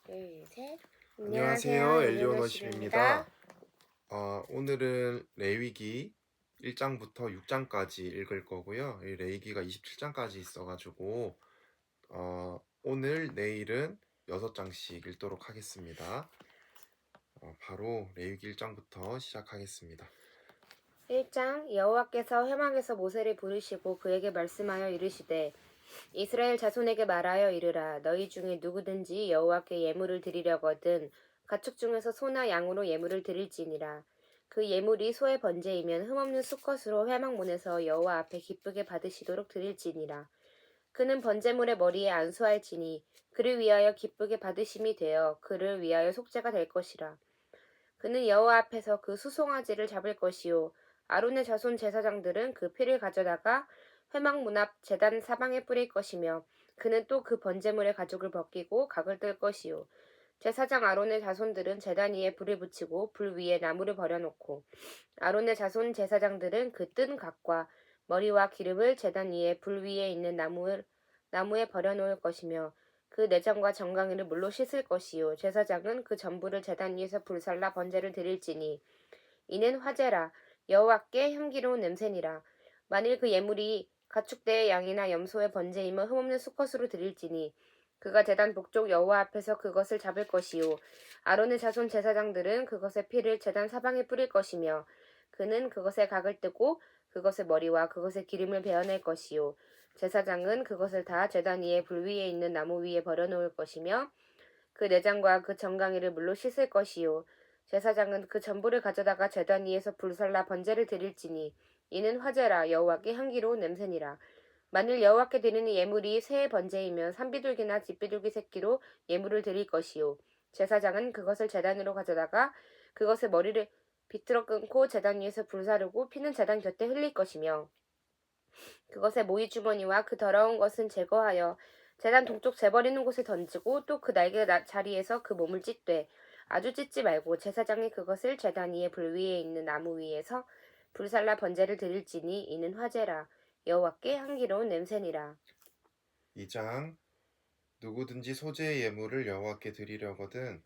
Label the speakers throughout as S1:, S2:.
S1: 둘, 셋.
S2: 안녕하세요.
S1: 안녕하세요.
S2: 엘리오너
S1: 엘리오노십입니다.
S2: 십입니다. 오늘은 레위기 1장부터 6장까지 읽을 거고요. 이 레위기가 27장까지 있어가지고 오늘 내일은 6장씩 읽도록 하겠습니다. 바로 레위기 1장부터 시작하겠습니다.
S1: 1장 여호와께서 회막에서 모세를 부르시고 그에게 말씀하여 이르시되 이스라엘 자손에게 말하여 이르라 너희 중에 누구든지 여호와께 예물을 드리려거든 가축 중에서 소나 양으로 예물을 드릴지니라. 그 예물이 소의 번제이면 흠없는 수컷으로 회막문에서 여호와 앞에 기쁘게 받으시도록 드릴지니라. 그는 번제물의 머리에 안수할지니 그를 위하여 기쁘게 받으심이 되어 그를 위하여 속죄가 될 것이라. 그는 여호와 앞에서 그 수송아지를 잡을 것이요 아론의 자손 제사장들은 그 피를 가져다가 회막 문 앞 제단 사방에 뿌릴 것이며 그는 또 그 번제물의 가죽을 벗기고 각을 뜰 것이요 제사장 아론의 자손들은 제단 위에 불을 붙이고 불 위에 나무를 버려놓고 아론의 자손 제사장들은 그 뜬 각과 머리와 기름을 제단 위에 불 위에 있는 나무에 버려놓을 것이며 그 내장과 정강이를 물로 씻을 것이요 제사장은 그 전부를 제단 위에서 불살라 번제를 드릴지니 이는 화제라 여호와께 향기로운 냄새니라. 만일 그 예물이 가축대의 양이나 염소의 번제이면 흠없는 수컷으로 드릴지니 그가 제단 북쪽 여호와 앞에서 그것을 잡을 것이요 아론의 자손 제사장들은 그것의 피를 제단 사방에 뿌릴 것이며 그는 그것의 각을 뜨고 그것의 머리와 그것의 기름을 베어낼 것이요 제사장은 그것을 다 제단 위에 불 위에 있는 나무 위에 버려놓을 것이며 그 내장과 그 정강이를 물로 씻을 것이요 제사장은 그 전부를 가져다가 제단 위에서 불살라 번제를 드릴지니 이는 화제라 여호와께 향기로운 냄새니라. 만일 여호와께 드리는 예물이 새의 번제이면 산비둘기나 집비둘기 새끼로 예물을 드릴 것이요 제사장은 그것을 제단으로 가져다가 그것의 머리를 비틀어 끊고 제단 위에서 불사르고 피는 제단 곁에 흘릴 것이며 그것의 모이 주머니와 그 더러운 것은 제거하여 제단 동쪽 재버리는 곳에 던지고 또 그 날개 자리에서 그 몸을 찢되 아주 찢지 말고 제사장이 그것을 제단 위에 불 위에 있는 나무 위에서 불살라 번제를 드릴지니 이는 화제라 여호와께 향기로운 냄새니라.
S2: 2장 누구든지 소재의 예물을 여호와께 드리려거든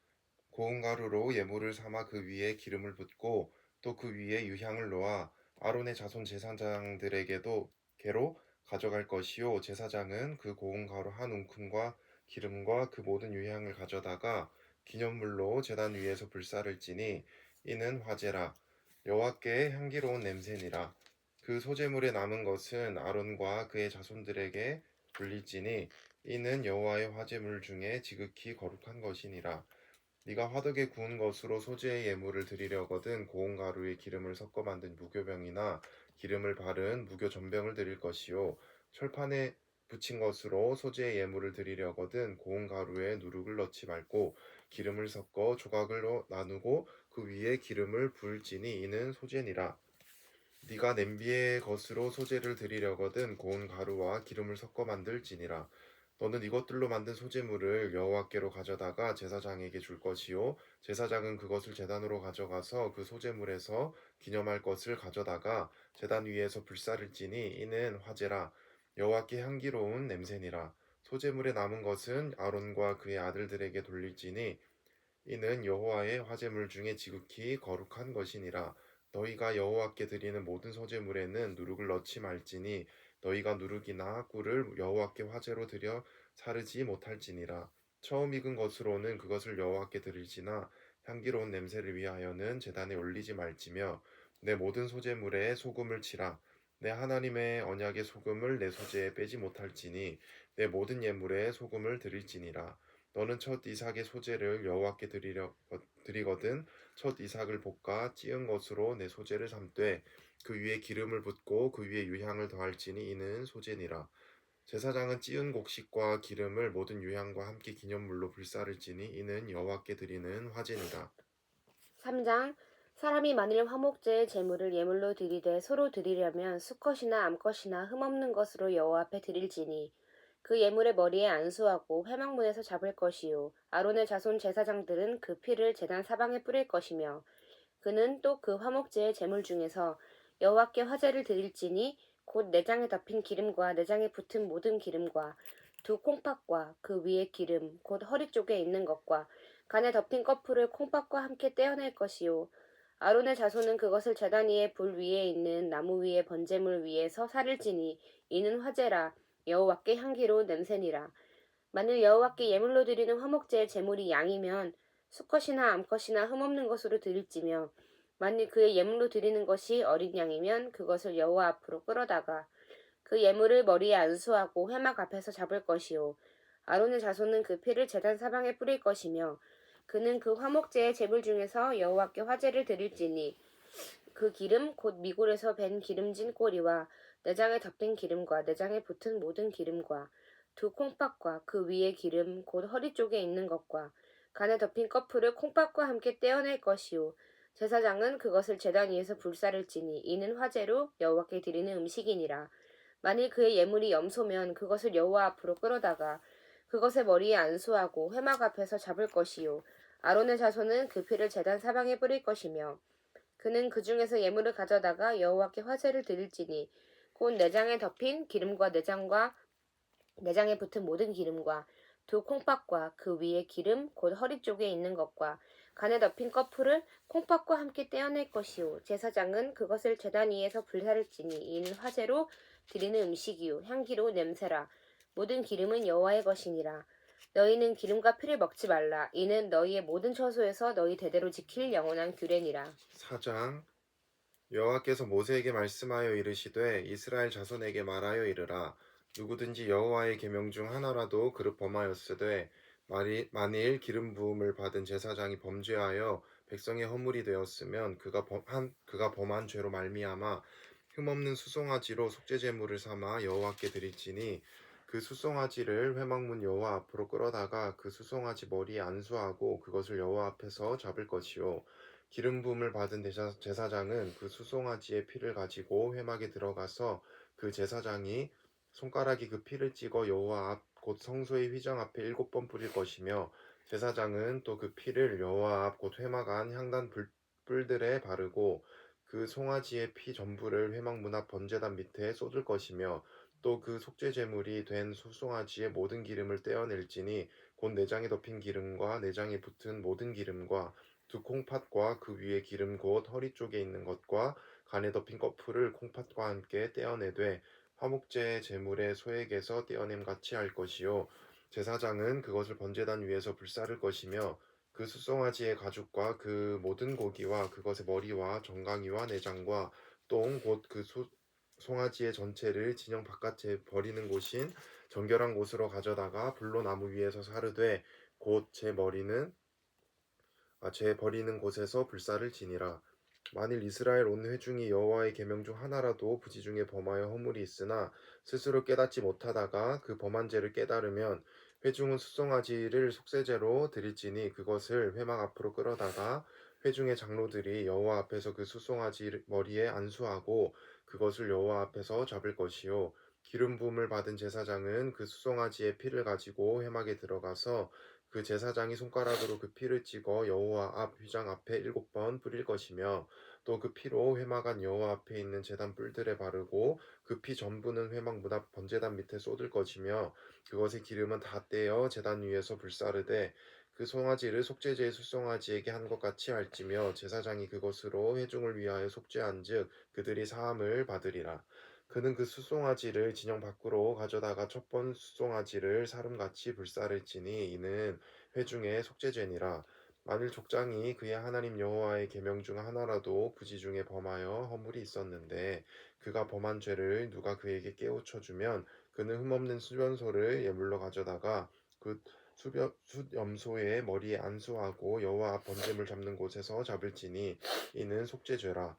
S2: 고운 가루로 예물을 삼아 그 위에 기름을 붓고 또 그 위에 유향을 놓아 아론의 자손 제사장들에게도 개로 가져갈 것이요 제사장은 그 고운 가루 한 움큼과 기름과 그 모든 유향을 가져다가 기념물로 제단 위에서 불사를지니 이는 화제라 여호와께 향기로운 냄새니라. 그 소제물에 남은 것은 아론과 그의 자손들에게 불릴지니 이는 여호와의 화제물 중에 지극히 거룩한 것이니라. 네가 화덕에 구운 것으로 소재의 예물을 드리려거든 고운 가루에 기름을 섞어 만든 무교병이나 기름을 바른 무교 전병을 드릴 것이요 철판에 붙인 것으로 소재의 예물을 드리려거든 고운 가루에 누룩을 넣지 말고 기름을 섞어 조각을 나누고 그 위에 기름을 부을지니 이는 소재니라. 네가 냄비의 것으로 소재를 드리려거든 고운 가루와 기름을 섞어 만들지니라. 너는 이것들로 만든 소재물을 여호와께로 가져다가 제사장에게 줄 것이요 제사장은 그것을 제단으로 가져가서 그 소재물에서 기념할 것을 가져다가 제단 위에서 불사를지니 이는 화제라 여호와께 향기로운 냄새니라. 소재물에 남은 것은 아론과 그의 아들들에게 돌릴지니 이는 여호와의 화제물 중에 지극히 거룩한 것이니라. 너희가 여호와께 드리는 모든 소제물에는 누룩을 넣지 말지니 너희가 누룩이나 꿀을 여호와께 화제로 드려 사르지 못할지니라. 처음 익은 것으로는 그것을 여호와께 드릴지나 향기로운 냄새를 위하여는 제단에 올리지 말지며 내 모든 소제물에 소금을 치라. 내 하나님의 언약의 소금을 내 소제에 빼지 못할지니 내 모든 예물에 소금을 드릴지니라. 너는 첫 이삭의 소재를 여호와께 드리거든 첫 이삭을 볶아 찌은 것으로 내 소재를 삼되 그 위에 기름을 붓고 그 위에 유향을 더할지니 이는 소재니라. 제사장은 찌은 곡식과 기름을 모든 유향과 함께 기념물로 불사를지니 이는 여호와께 드리는 화제니라.
S1: 3장 사람이 만일 화목제의 제물을 예물로 드리되 서로 드리려면 수컷이나 암컷이나 흠없는 것으로 여호와 앞에 드릴지니 그 예물의 머리에 안수하고 회막문에서 잡을 것이요 아론의 자손 제사장들은 그 피를 제단 사방에 뿌릴 것이며 그는 또 그 화목제의 제물 중에서 여호와께 화제를 드릴지니 곧 내장에 덮인 기름과 내장에 붙은 모든 기름과 두 콩팥과 그 위에 기름 곧 허리 쪽에 있는 것과 간에 덮인 거풀을 콩팥과 함께 떼어낼 것이요 아론의 자손은 그것을 제단 위에 불 위에 있는 나무 위에 번제물 위에서 살을 지니 이는 화제라 여호와께 향기로운 냄새니라. 만일 여호와께 예물로 드리는 화목제의 제물이 양이면 수컷이나 암컷이나 흠없는 것으로 드릴지며 만일 그의 예물로 드리는 것이 어린 양이면 그것을 여호와 앞으로 끌어다가 그 예물을 머리에 안수하고 회막 앞에서 잡을 것이요 아론의 자손은 그 피를 제단 사방에 뿌릴 것이며 그는 그 화목제의 제물 중에서 여호와께 화제를 드릴지니 그 기름 곧 미골에서 밴 기름진 꼬리와 내장에 덮인 기름과 내장에 붙은 모든 기름과 두 콩팥과 그 위에 기름 곧 허리 쪽에 있는 것과 간에 덮인 거풀을 콩팥과 함께 떼어낼 것이요 제사장은 그것을 제단 위에서 불사를지니 이는 화제로 여호와께 드리는 음식이니라. 만일 그의 예물이 염소면 그것을 여호와 앞으로 끌어다가 그것의 머리에 안수하고 회막 앞에서 잡을 것이요 아론의 자손은 그 피를 제단 사방에 뿌릴 것이며 그는 그 중에서 예물을 가져다가 여호와께 화제를 드릴지니 곧 내장에 덮인 기름과 내장과 내장에 붙은 모든 기름과 두 콩팥과 그 위에 기름 곧 허리 쪽에 있는 것과 간에 덮인 거풀을 콩팥과 함께 떼어낼 것이요 제사장은 그것을 제단 위에서 불사를지니 이는 화제로 드리는 음식이요 향기로 냄새라 모든 기름은 여호와의 것이니라. 너희는 기름과 피를 먹지 말라. 이는 너희의 모든 처소에서 너희 대대로 지킬 영원한 규례니라.
S2: 4장 여호와께서 모세에게 말씀하여 이르시되 이스라엘 자손에게 말하여 이르라. 누구든지 여호와의 계명 중 하나라도 그릇 범하였으되 만일 기름 부음을 받은 제사장이 범죄하여 백성의 허물이 되었으면 그가 범한 죄로 말미암아 흠없는 수송아지로 속죄제물을 삼아 여호와께 드릴지니 그 수송아지를 회막문 여호와 앞으로 끌어다가 그 수송아지 머리에 안수하고 그것을 여호와 앞에서 잡을 것이요 기름 부음을 받은 제사장은 그 수송아지의 피를 가지고 회막에 들어가서 그 제사장이 손가락이 그 피를 찍어 여호와 앞 곧 성소의 휘장 앞에 7번 뿌릴 것이며 제사장은 또 그 피를 여호와 앞 곧 회막 안 향단 뿔들에 바르고 그 송아지의 피 전부를 회막 문 앞 번제단 밑에 쏟을 것이며 또 그 속죄 제물이 된 수송아지의 모든 기름을 떼어낼지니 곧 내장에 덮인 기름과 내장에 붙은 모든 기름과 두 콩팥과 그 위에 기름 곧 허리 쪽에 있는 것과 간에 덮인 거풀을 콩팥과 함께 떼어내되 화목제 제물의 소액에서 떼어냄 같이 할 것이요 제사장은 그것을 번제단 위에서 불사를 것이며 그 수송아지의 가죽과 그 모든 고기와 그것의 머리와 정강이와 내장과 똥 곧 그 송아지의 전체를 진영 바깥에 버리는 곳인 정결한 곳으로 가져다가 불로 나무 위에서 사르되 곧 제 버리는 곳에서 불사를 지니라. 만일 이스라엘 온 회중이 여호와의 계명 중 하나라도 부지 중에 범하여 허물이 있으나 스스로 깨닫지 못하다가 그 범한 죄를 깨달으면 회중은 수송아지를 속죄제로 드릴지니 그것을 회막 앞으로 끌어다가 회중의 장로들이 여호와 앞에서 그 수송아지 머리에 안수하고 그것을 여호와 앞에서 잡을 것이요 기름 부음을 받은 제사장은 그 수송아지의 피를 가지고 회막에 들어가서 그 제사장이 손가락으로 그 피를 찍어 여호와 앞 휘장 앞에 7번 뿌릴 것이며 또 그 피로 회막안 여호와 앞에 있는 제단 뿔들에 바르고 그 피 전부는 회막 문 앞 번제단 밑에 쏟을 것이며 그것의 기름은 다 떼어 제단 위에서 불사르되 그 송아지를 속죄제의 수송아지에게 한 것 같이 할지며 제사장이 그것으로 회중을 위하여 속죄한즉 그들이 사함을 받으리라. 그는 그 수송아지를 진영 밖으로 가져다가 첫 번 수송아지를 사름같이 불사를지니 이는 회중의 속죄죄니라. 만일 족장이 그의 하나님 여호와의 계명 중 하나라도 부지 중에 범하여 허물이 있었는데 그가 범한 죄를 누가 그에게 깨우쳐 주면 그는 흠없는 수변소를 예물로 가져다가 그 숫염소의 머리에 안수하고 여호와 앞 번제물 잡는 곳에서 잡을지니 이는 속죄죄라.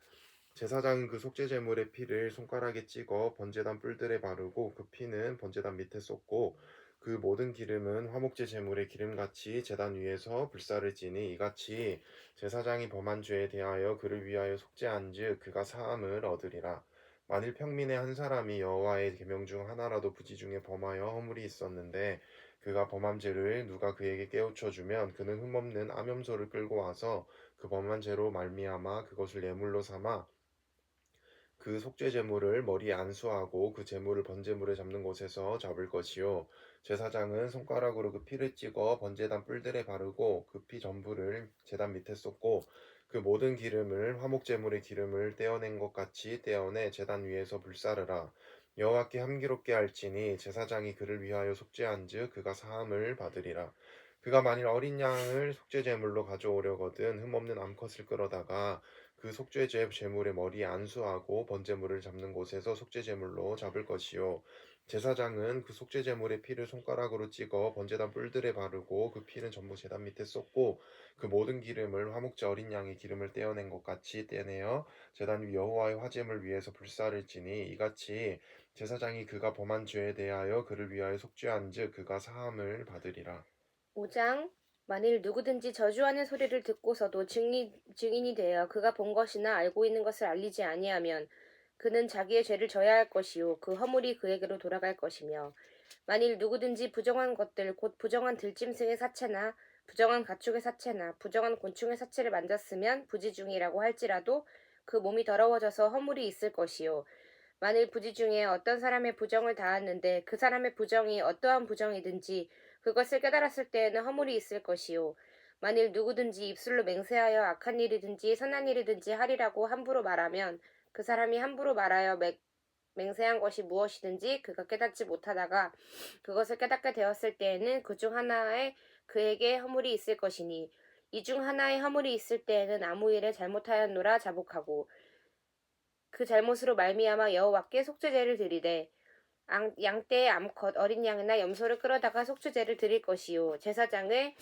S2: 제사장은 그 속죄제물의 피를 손가락에 찍어 번제단 뿔들에 바르고 그 피는 번제단 밑에 쏟고 그 모든 기름은 화목제 제물의 기름같이 제단 위에서 불사를 지니 이같이 제사장이 범한 죄에 대하여 그를 위하여 속죄한즉 그가 사함을 얻으리라. 만일 평민의 한 사람이 여호와의 계명 중 하나라도 부지 중에 범하여 허물이 있었는데 그가 범한 죄를 누가 그에게 깨우쳐 주면 그는 흠없는 암염소를 끌고 와서 그 범한 죄로 말미암아 그것을 예물로 삼아 그 속죄 제물을 머리에 안수하고 그 제물을 번제물에 잡는 곳에서 잡을 것이요 제사장은 손가락으로 그 피를 찍어 번제단 뿔들에 바르고 그 피 전부를 제단 밑에 쏟고 그 모든 기름을 화목 제물의 기름을 떼어낸 것 같이 떼어내 제단 위에서 불사르라. 여호와께 함기롭게 할지니 제사장이 그를 위하여 속죄한즉 그가 사함을 받으리라. 그가 만일 어린 양을 속죄 제물로 가져오려거든 흠없는 암컷을 끌어다가 그 속죄제 제물의 머리에 안수하고 번제물을 잡는 곳에서 속죄 제물로 잡을 것이요 제사장은 그 속죄 제물의 피를 손가락으로 찍어 번제단 뿔들에 바르고 그 피는 전부 제단 밑에 쏟고 그 모든 기름을 화목제 어린 양의 기름을 떼어낸 것 같이 떼내어 제단 위 여호와의 화제물 위에서 불사를지니 이같이 제사장이 그가 범한 죄에 대하여 그를 위하여 속죄한즉 그가 사함을 받으리라.
S1: 5장 만일 누구든지 저주하는 소리를 듣고서도 증인이 되어 그가 본 것이나 알고 있는 것을 알리지 아니하면 그는 자기의 죄를 져야 할 것이요 그 허물이 그에게로 돌아갈 것이며 만일 누구든지 부정한 것들 곧 부정한 들짐승의 사체나 부정한 가축의 사체나 부정한 곤충의 사체를 만졌으면 부지중이라고 할지라도 그 몸이 더러워져서 허물이 있을 것이요 만일 부지 중에 어떤 사람의 부정을 다하는데 그 사람의 부정이 어떠한 부정이든지 그것을 깨달았을 때에는 허물이 있을 것이요 만일 누구든지 입술로 맹세하여 악한 일이든지 선한 일이든지 하리라고 함부로 말하면 그 사람이 함부로 말하여 맹세한 것이 무엇이든지 그가 깨닫지 못하다가 그것을 깨닫게 되었을 때에는 그 중 하나에 그에게 허물이 있을 것이니 이 중 하나에 허물이 있을 때에는 아무 일에 잘못하였노라 자복하고 그 잘못으로 말미암아 여호와께 속죄제를 드리되 양떼의 암컷 어린 양이나 염소를 끌어다가 속죄제를 드릴 것이요 제사장을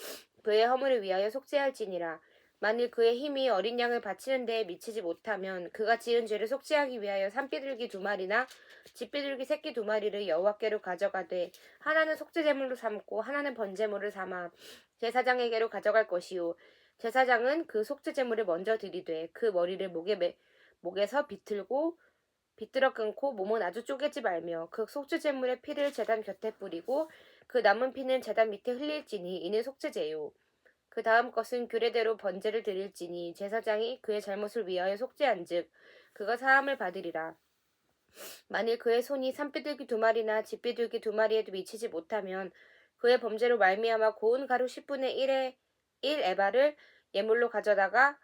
S1: 그의 허물을 위하여 속죄할지니라. 만일 그의 힘이 어린 양을 바치는 데에 미치지 못하면 그가 지은 죄를 속죄하기 위하여 산비둘기 2마리나 집비둘기 새끼 2마리를 여호와께로 가져가되 하나는 속죄제물로 삼고 하나는 번제물을 삼아 제사장에게로 가져갈 것이요 제사장은 그 속죄제물을 먼저 드리되 그 머리를 목에서 비틀어 끊고 몸은 아주 쪼개지 말며 그 속죄제물의 피를 제단 곁에 뿌리고 그 남은 피는 제단 밑에 흘릴지니 이는 속죄제요. 그 다음 것은 규례대로 번제를 드릴지니 제사장이 그의 잘못을 위하여 속죄한즉 그가 사함을 받으리라. 만일 그의 손이 산비둘기 2마리나 집비둘기 2마리에도 미치지 못하면 그의 범죄로 말미암아 고운 가루 10분의 1 에바를 예물로 가져다가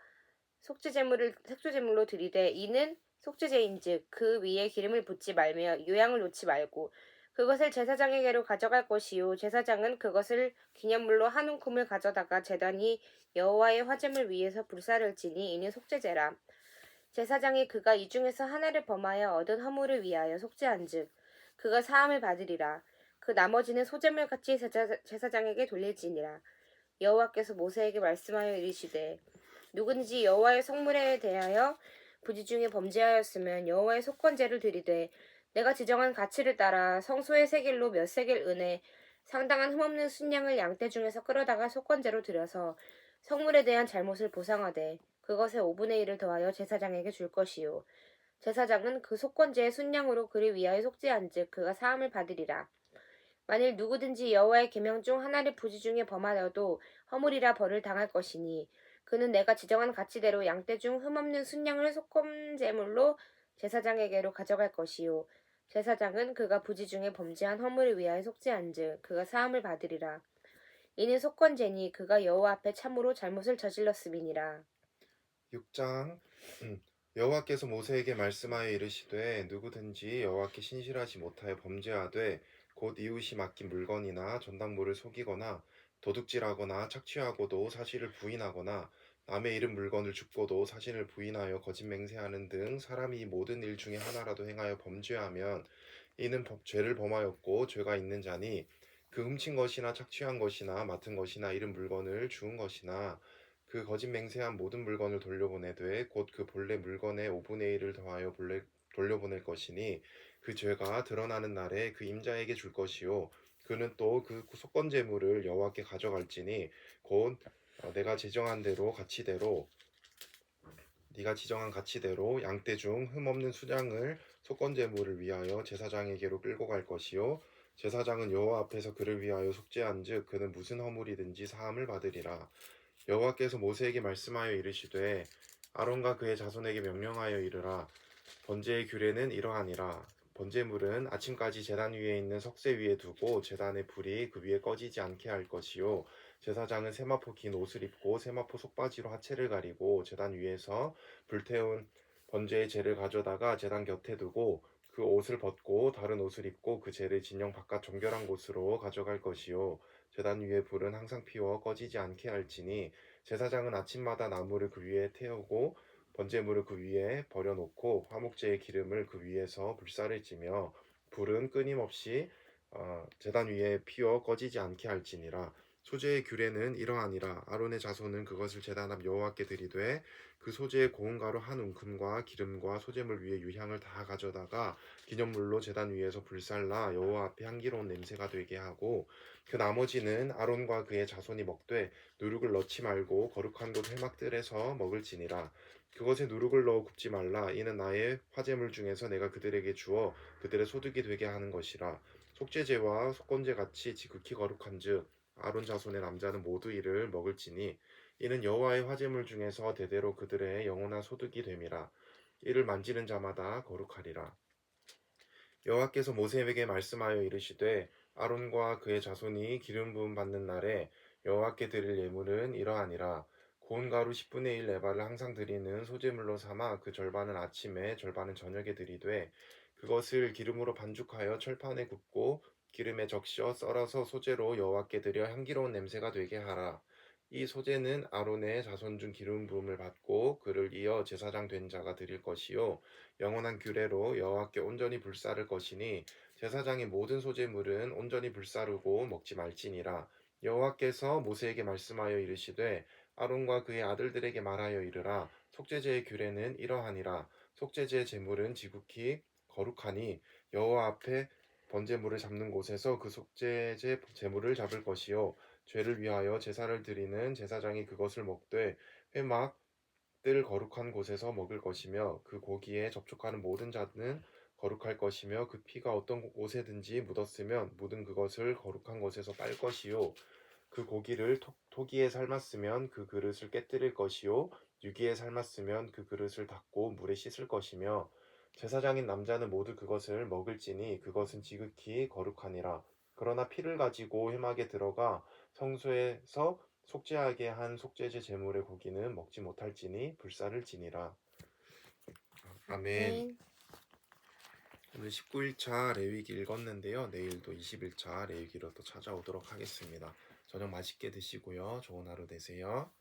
S1: 속죄제물로 드리되 이는 속죄제인즉 그 위에 기름을 붓지 말며 요양을 놓지 말고 그것을 제사장에게로 가져갈 것이요 제사장은 그것을 기념물로 한 움큼을 가져다가 제단이 여호와의 화제물 위에서 불사를지니 이는 속죄제라. 제사장이 그가 이 중에서 하나를 범하여 얻은 허물을 위하여 속죄한즉 그가 사함을 받으리라. 그 나머지는 소제물 같이 제사장에게 돌릴지니라. 여호와께서 모세에게 말씀하여 이르시되 누구든지 여호와의 성물에 대하여 부지 중에 범죄하였으면 여호와의 속건제를 드리되 내가 지정한 가치를 따라 성소의 세겔로 몇 세겔 은에 상당한 흠없는 순양을 양떼 중에서 끌어다가 속건제로 드려서 성물에 대한 잘못을 보상하되 그것의 5분의 1을 더하여 제사장에게 줄 것이요 제사장은 그 속건제의 순양으로 그를 위하여 속죄한즉 그가 사함을 받으리라. 만일 누구든지 여호와의 계명 중 하나를 부지 중에 범하여도 허물이라 벌을 당할 것이니 그는 내가 지정한 가치대로 양떼 중 흠없는 순양을 속건제물로 제사장에게로 가져갈 것이요 제사장은 그가 부지 중에 범죄한 허물을 위하여 속죄한즉 그가 사함을 받으리라. 이는 속건제니 그가 여호와 앞에 참으로 잘못을 저질렀음이니라.
S2: 6장 여호와께서 모세에게 말씀하여 이르시되 누구든지 여호와께 신실하지 못하여 범죄하되 곧 이웃이 맡긴 물건이나 전당물을 속이거나 도둑질하거나 착취하고도 사실을 부인하거나 남의 잃은 물건을 줍고도 사실을 부인하여 거짓 맹세하는 등 사람이 이 모든 일 중에 하나라도 행하여 범죄하면 이는 죄를 범하였고 죄가 있는 자니 그 훔친 것이나 착취한 것이나 맡은 것이나 잃은 물건을 주운 것이나 그 거짓 맹세한 모든 물건을 돌려보내되 곧 그 본래 물건의 5분의 1을 더하여 돌려보낼 것이니 그 죄가 드러나는 날에 그 임자에게 줄 것이요 그는 또 그 속건제물을 여호와께 가져갈지니 곧 내가 지정한 가치대로 네가 지정한 가치대로 양떼 중 흠없는 수장을 속건제물을 위하여 제사장에게로 끌고 갈 것이요 제사장은 여호와 앞에서 그를 위하여 속죄한즉 그는 무슨 허물이든지 사함을 받으리라. 여호와께서 모세에게 말씀하여 이르시되 아론과 그의 자손에게 명령하여 이르라. 번제의 규례는 이러하니라. 번제물은 아침까지 제단 위에 있는 석쇠 위에 두고 제단의 불이 그 위에 꺼지지 않게 할 것이요. 제사장은 세마포 긴 옷을 입고 세마포 속바지로 하체를 가리고 제단 위에서 불태운 번제의 재를 가져다가 제단 곁에 두고 그 옷을 벗고 다른 옷을 입고 그 재를 진영 바깥 정결한 곳으로 가져갈 것이요. 제단 위에 불은 항상 피워 꺼지지 않게 할지니 제사장은 아침마다 나무를 그 위에 태우고 번제물을 그 위에 버려놓고 화목제의 기름을 그 위에서 불사를 지며 불은 끊임없이 제단 위에 피어 꺼지지 않게 할지니라. 소제의 규례는 이러하니라. 아론의 자손은 그것을 제단 앞 여호와께 드리되 그 소제의 고운 가루 한 움큼과 기름과 소제물 위에 유향을 다 가져다가 기념물로 제단 위에서 불살라 여호와 앞에 향기로운 냄새가 되게 하고 그 나머지는 아론과 그의 자손이 먹되 누룩을 넣지 말고 거룩한 곳 회막들에서 먹을지니라. 그것에 누룩을 넣어 굽지 말라. 이는 나의 화제물 중에서 내가 그들에게 주어 그들의 소득이 되게 하는 것이라. 속죄제와 속건제 같이 지극히 거룩한즉 아론 자손의 남자는 모두 이를 먹을지니 이는 여호와의 화제물 중에서 대대로 그들의 영원한 소득이 됨이라. 이를 만지는 자마다 거룩하리라. 여호와께서 모세에게 말씀하여 이르시되 아론과 그의 자손이 기름 부음 받는 날에 여호와께 드릴 예물은 이러하니라. 고운 가루 10분의 1 에바를 항상 드리는 소제물로 삼아 그 절반은 아침에 절반은 저녁에 드리되 그것을 기름으로 반죽하여 철판에 굽고 기름에 적셔 썰어서 소제로 여호와께 드려 향기로운 냄새가 되게 하라. 이 소제는 아론의 자손 중 기름 부음을 받고 그를 이어 제사장 된 자가 드릴 것이요 영원한 규례로 여호와께 온전히 불사를 것이니 제사장의 모든 소제물은 온전히 불사르고 먹지 말지니라. 여호와께서 모세에게 말씀하여 이르시되 아론과 그의 아들들에게 말하여 이르라. 속죄제의 규례는 이러하니라. 속죄제의 제물은 지극히 거룩하니 여호와 앞에 번제물을 잡는 곳에서 그 속죄제 제물을 잡을 것이요 죄를 위하여 제사를 드리는 제사장이 그것을 먹되 회막 뜰 거룩한 곳에서 먹을 것이며 그 고기에 접촉하는 모든 자는 거룩할 것이며 그 피가 어떤 곳에든지 묻었으면 묻은 그것을 거룩한 곳에서 빨 것이요 그 고기를 토기에 삶았으면 그 그릇을 깨뜨릴 것이요 유기에 삶았으면 그 그릇을 닦고 물에 씻을 것이며 제사장인 남자는 모두 그것을 먹을지니 그것은 지극히 거룩하니라. 그러나 피를 가지고 회막에 들어가 성소에서 속죄하게 한 속죄제 제물의 고기는 먹지 못할지니 불사를 지니라. 아멘.
S1: 네.
S2: 오늘 19일차 레위기 읽었는데요. 내일도 21차 레위기로 또 찾아오도록 하겠습니다. 저녁 맛있게 드시고요. 좋은 하루 되세요.